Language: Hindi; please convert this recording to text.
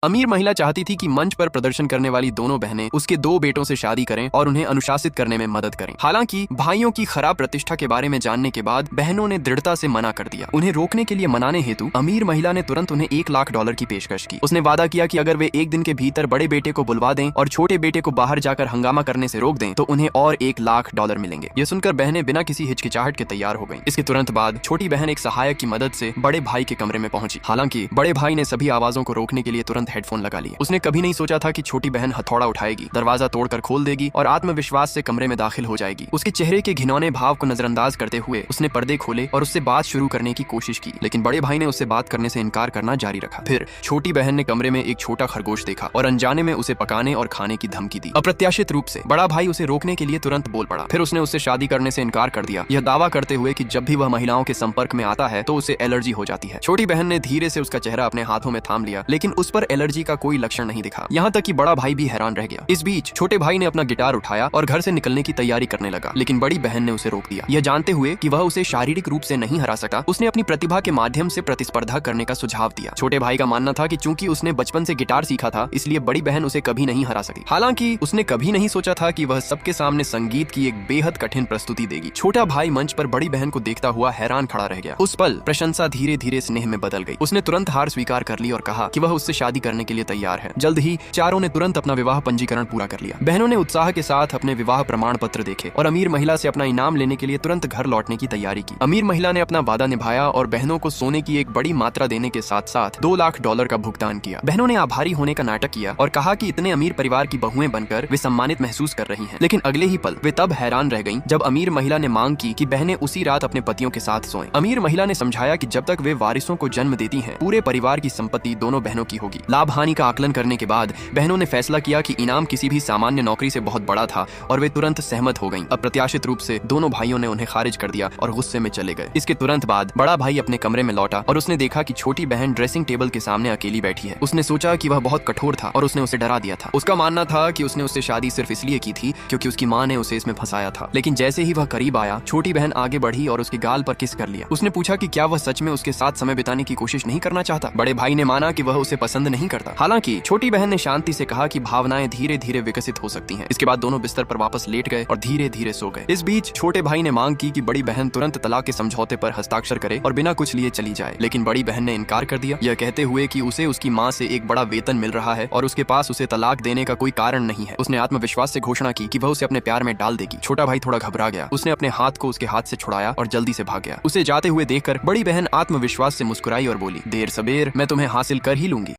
अमीर महिला चाहती थी कि मंच पर प्रदर्शन करने वाली दोनों बहनें उसके दो बेटों से शादी करें और उन्हें अनुशासित करने में मदद करें। हालांकि भाइयों की खराब प्रतिष्ठा के बारे में जानने के बाद बहनों ने दृढ़ता से मना कर दिया। उन्हें रोकने के लिए मनाने हेतु अमीर महिला ने तुरंत उन्हें $1,00,000 की पेशकश की। उसने वादा किया कि अगर वे एक दिन के भीतर बड़े बेटे को बुलवा दें और छोटे बेटे को बाहर जाकर हंगामा करने से रोक दें तो उन्हें और $1,00,000 मिलेंगे। यह सुनकर बहनें बिना किसी हिचकिचाहट के तैयार हो गईं। इसके तुरंत बाद छोटी बहन एक सहायक की मदद से बड़े भाई के कमरे में पहुंची। हालांकि बड़े भाई ने सभी आवाजों को रोकने के लिए तुरंत हेडफोन लगा लिए। उसने कभी नहीं सोचा था कि छोटी बहन हथौड़ा उठाएगी, दरवाजा तोड़कर खोल देगी और आत्मविश्वास से कमरे में दाखिल हो जाएगी। उसके चेहरे के घिनौने भाव को नजरअंदाज करते हुए उसने पर्दे खोले और उससे बात शुरू करने की कोशिश की, लेकिन बड़े भाई ने उससे बात करने से इनकार करना जारी रखा। फिर छोटी बहन ने कमरे में एक छोटा खरगोश देखा और अनजाने में उसे पकाने और खाने की धमकी दी। अप्रत्याशित रूप से बड़ा भाई उसे रोकने के लिए तुरंत बोल पड़ा। फिर उसने उससे शादी करने से इनकार कर दिया, यह दावा करते हुए कि जब भी वह महिलाओं के संपर्क में आता है तो उसे एलर्जी हो जाती है। छोटी बहन ने धीरे से उसका चेहरा अपने हाथों में थाम लिया, लेकिन उस पर एलर्जी का कोई लक्षण नहीं दिखा। यहाँ तक कि बड़ा भाई भी हैरान रह गया। इस बीच छोटे भाई ने अपना गिटार उठाया और घर से निकलने की तैयारी करने लगा, लेकिन बड़ी बहन ने उसे रोक दिया। यह जानते हुए कि वह उसे शारीरिक रूप से नहीं हरा सकता, उसने अपनी प्रतिभा के माध्यम से प्रतिस्पर्धा करने का सुझाव दिया। छोटे भाई का मानना था कि चूंकि उसने बचपन से गिटार सीखा था, इसलिए बड़ी बहन उसे कभी नहीं हरा सकी। हालांकि उसने कभी नहीं सोचा था कि वह सबके सामने संगीत की एक बेहद कठिन प्रस्तुति देगी। छोटा भाई मंच पर बड़ी बहन को देखता हुआ हैरान खड़ा रह गया। उस पल प्रशंसा धीरे धीरे स्नेह में बदल गई। उसने तुरंत हार स्वीकार कर ली और कहा कि वह उससे शादी करने के लिए तैयार है। जल्द ही चारों ने तुरंत अपना विवाह पंजीकरण पूरा कर लिया। बहनों ने उत्साह के साथ अपने विवाह प्रमाण पत्र देखे और अमीर महिला से अपना इनाम लेने के लिए तुरंत घर लौटने की तैयारी की। अमीर महिला ने अपना वादा निभाया और बहनों को सोने की एक बड़ी मात्रा देने के साथ साथ $2,00,000 का भुगतान किया। बहनों ने आभारी होने का नाटक किया और कहा कि इतने अमीर परिवार की बहुएं बनकर वे सम्मानित महसूस कर रही हैं। लेकिन अगले ही पल वे तब हैरान रह गईं जब अमीर महिला ने मांग की कि बहनें उसी रात अपने पतियों के साथ सोएं। अमीर महिला ने समझाया कि जब तक वे वारिसों को जन्म देती हैं, पूरे परिवार की संपत्ति दोनों बहनों की होगी। लाभ हानि का आकलन करने के बाद बहनों ने फैसला किया कि इनाम किसी भी सामान्य नौकरी से बहुत बड़ा था और वे तुरंत सहमत हो गईं। अप्रत्याशित रूप से दोनों भाइयों ने उन्हें खारिज कर दिया और गुस्से में चले गए। इसके तुरंत बाद बड़ा भाई अपने कमरे में लौटा और उसने देखा कि छोटी बहन ड्रेसिंग टेबल के सामने अकेली बैठी है। उसने सोचा कि वह बहुत कठोर था और उसने उसे डरा दिया था। उसका मानना था कि उसने उससे शादी सिर्फ इसलिए की थी क्योंकि उसकी माँ ने उसे इसमें फंसाया था। लेकिन जैसे ही वह करीब आया, छोटी बहन आगे बढ़ी और उसके गाल पर किस कर लिया। उसने पूछा कि क्या वह सच में उसके साथ समय बिताने की कोशिश नहीं करना चाहता। बड़े भाई ने माना कि वह उसे पसंद नहीं करता। हालांकि छोटी बहन ने शांति से कहा कि भावनाएं धीरे धीरे विकसित हो सकती हैं। इसके बाद दोनों बिस्तर पर वापस लेट गए और धीरे धीरे सो गए। इस बीच छोटे भाई ने मांग की कि बड़ी बहन तुरंत तलाक के समझौते पर हस्ताक्षर करे और बिना कुछ लिए चली जाए, लेकिन बड़ी बहन ने इनकार कर दिया, यह कहते हुए कि उसे उसकी माँ से एक बड़ा वेतन मिल रहा है और उसके पास उसे तलाक देने का कोई कारण नहीं है। उसने आत्मविश्वास से घोषणा की कि वह उसे अपने प्यार में डाल देगी। छोटा भाई थोड़ा घबरा गया। उसने अपने हाथ को उसके हाथ से छुड़ाया और जल्दी से भाग गया। उसे जाते हुए देखकर बड़ी बहन आत्मविश्वास से मुस्कुराई और बोली, देर सबेर मैं तुम्हें हासिल कर ही लूंगी।